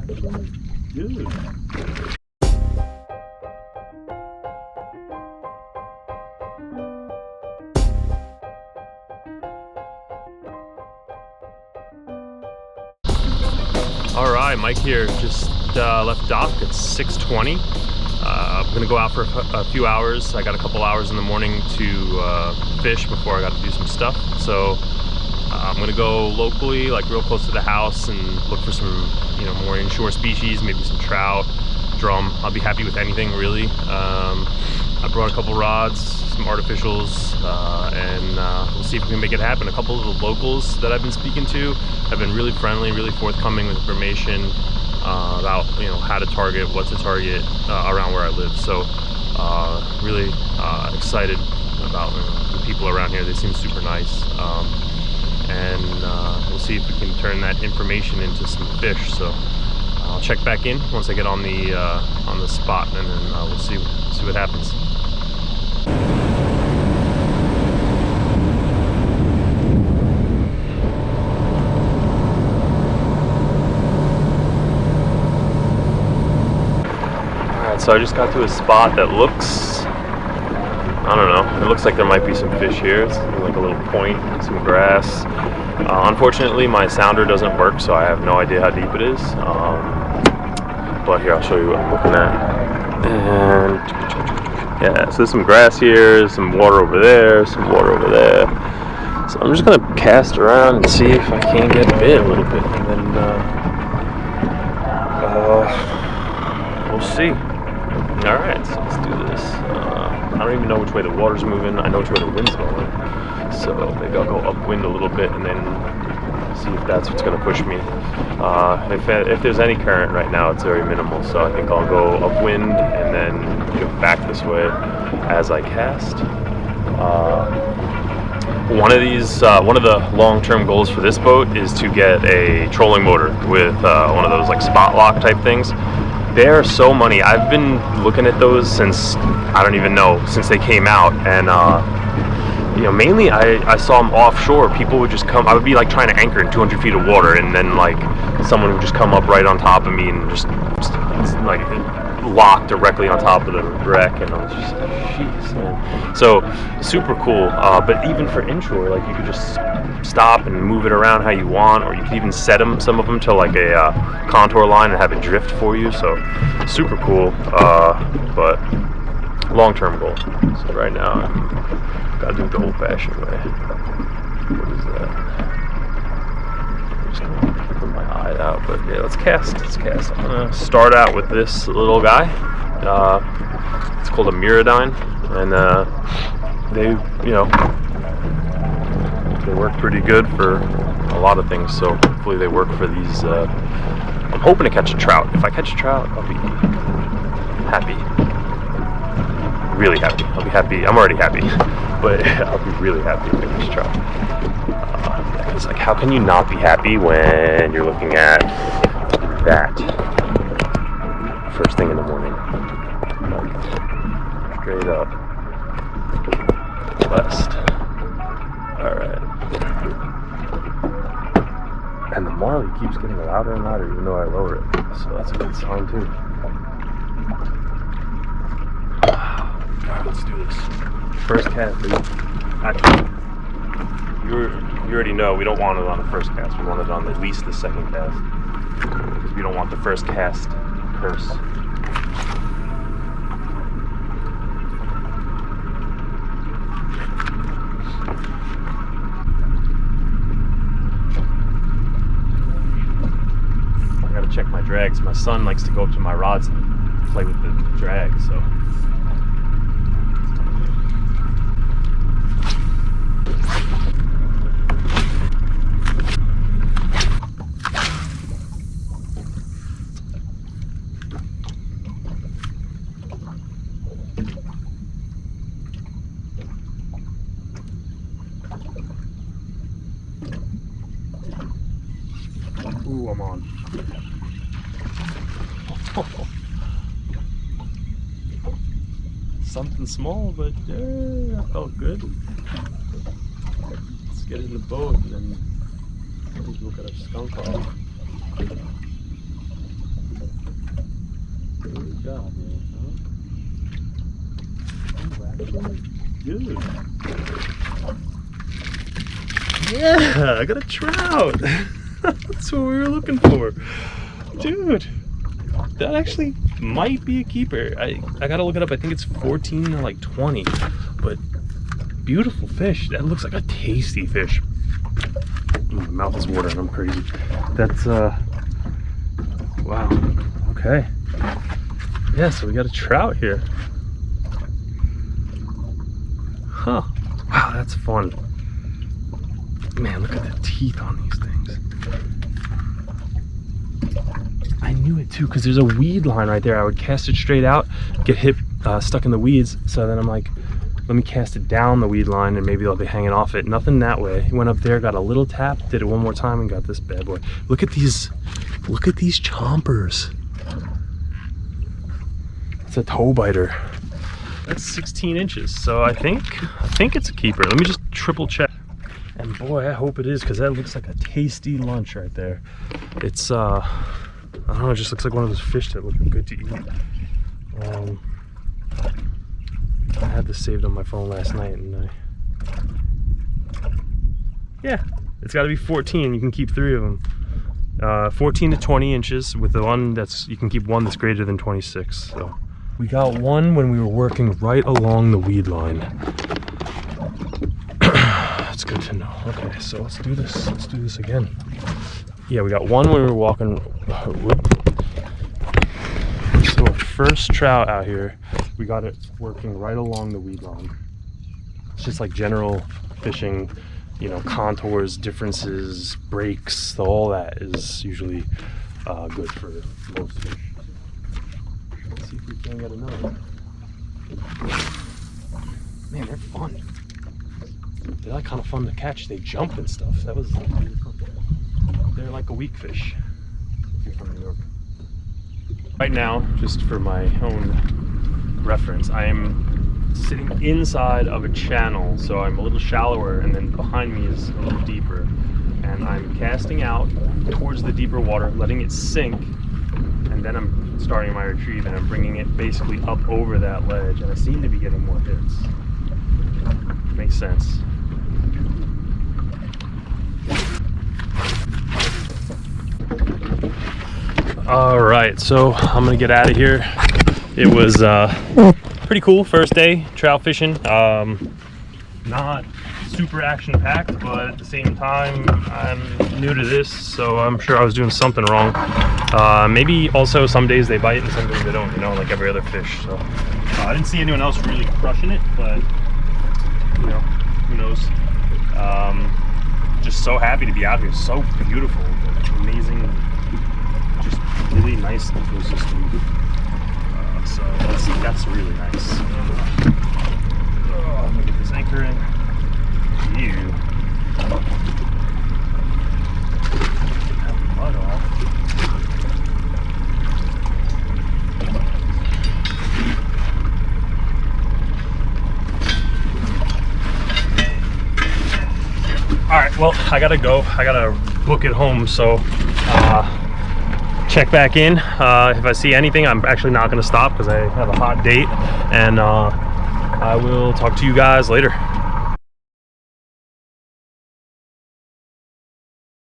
Dude. All right, Mike here. Just left dock. It's 6:20. I'm gonna go out for a few hours. I got a couple hours in the morning to fish before I got to do some stuff. So I'm gonna go locally, like real close to the house, and look for some, more inshore species, maybe some trout, drum. I'll be happy with anything really. I brought a couple rods, some artificials, and we'll see if we can make it happen. A couple of the locals that I've been speaking to have been really friendly, really forthcoming with information about how to target, what to target around where I live. So really excited about the people around here. They seem super nice, and we'll see if we can turn that information into some fish. So I'll check back in once I get on the spot, and then we'll see what happens. So I just got to a spot that looks, I don't know, it looks like there might be some fish here. It's like a little point, some grass. Unfortunately, my sounder doesn't work, so I have no idea how deep it is. But here, I'll show you what I'm looking at. And yeah, so there's some grass here, some water over there, some water over there. So I'm just gonna cast around and see if I can get bit a little bit, and then we'll see. Alright, so let's do this. I don't even know which way the water's moving. I know which way the wind's going. So maybe I'll go upwind a little bit and then see if that's what's going to push me. If there's any current right now, it's very minimal. So I think I'll go upwind and then back this way as I cast. One of the long-term goals for this boat is to get a trolling motor with one of those like spot lock type things. They're so money. I've been looking at those since, I don't even know, since they came out, and mainly I saw them offshore. People would just come, I would be like trying to anchor in 200 feet of water, and then like someone would just come up right on top of me and just like lock directly on top of the wreck, and I was just like, jeez, man. So super cool, but even for inshore, like you could just stop and move it around how you want, or you could even set some of them to like a contour line and have it drift for you. So super cool, but long-term goal. So right now I gotta do it the old-fashioned way. What is that? I'm just gonna put my eye out, but yeah, let's cast. I'm gonna start out with this little guy. It's called a Miradyne, and they work pretty good for a lot of things, so hopefully they work for these. I'm hoping to catch a trout. If I catch a trout, I'll be happy. Really happy. I'll be happy. I'm already happy, but I'll be really happy if I catch a trout. It's like, how can you not be happy when you're looking at that first thing in the morning? Like, straight up west. Alright. And the marley keeps getting louder and louder even though I lower it. So that's a good sign too. Alright, let's do this. First cast, dude. Actually, you already know we don't want it on the first cast. We want it on at least the second cast. Because we don't want the first cast curse. Check my drags. My son likes to go up to my rods and play with the drag, so ooh, I'm on. Something small, but that felt good. Let's get in the boat and then maybe we'll get a skunk off. Dude. Yeah, I got a trout. That's what we were looking for. Dude, that actually might be a keeper. I gotta look it up. I think it's 14 or like 20, but beautiful fish. That looks like a tasty fish. My mouth is watering, I'm crazy. That's, wow, okay. Yeah, so we got a trout here. Huh, wow, that's fun. Man, look at the teeth on these things. I knew it too, because there's a weed line right there. I would cast it straight out, get hit, stuck in the weeds. So then I'm like, let me cast it down the weed line and maybe they'll be hanging off it. Nothing that way. Went up there, got a little tap, did it one more time and got this bad boy. Look at these chompers. It's a toe biter. That's 16 inches. So I think it's a keeper. Let me just triple check. And boy, I hope it is, because that looks like a tasty lunch right there. It's, I don't know, it just looks like one of those fish that look good to eat. I had this saved on my phone last night, and yeah, it's got to be 14. You can keep 3 of them. 14 to 20 inches with the one you can keep one that's greater than 26. So we got one when we were working right along the weed line. It's good to know. Okay, so let's do this. Let's do this again. Yeah, we got one when we were walking. So our first trout out here, we got it working right along the weed line. It's just like general fishing, you know, contours, differences, breaks, so all that is usually good for most fish. Let's see if we can get another one. Man, they're fun. They're like kind of fun to catch. They jump and stuff. That was really fun. They're like a weak fish if you're from New York. Right now, just for my own reference, I am sitting inside of a channel, so I'm a little shallower, and then behind me is a little deeper. And I'm casting out towards the deeper water, letting it sink, and then I'm starting my retrieve, and I'm bringing it basically up over that ledge, and I seem to be getting more hits. Makes sense. All right, so I'm gonna get out of here. It was pretty cool first day trout fishing. Not super action-packed, but at the same time, I'm new to this, so I'm sure I was doing something wrong. Maybe also some days they bite and some days they don't, you know, like every other fish. So I didn't see anyone else really crushing it, but you know, who knows? Just so happy to be out here. So beautiful, amazing, just really nice ecosystem. So that's really nice. I'm gonna get this anchor in. Get that mud off. All right, well, I gotta go. I gotta book it home, so check back in. If I see anything, I'm actually not gonna stop because I have a hot date, and I will talk to you guys later.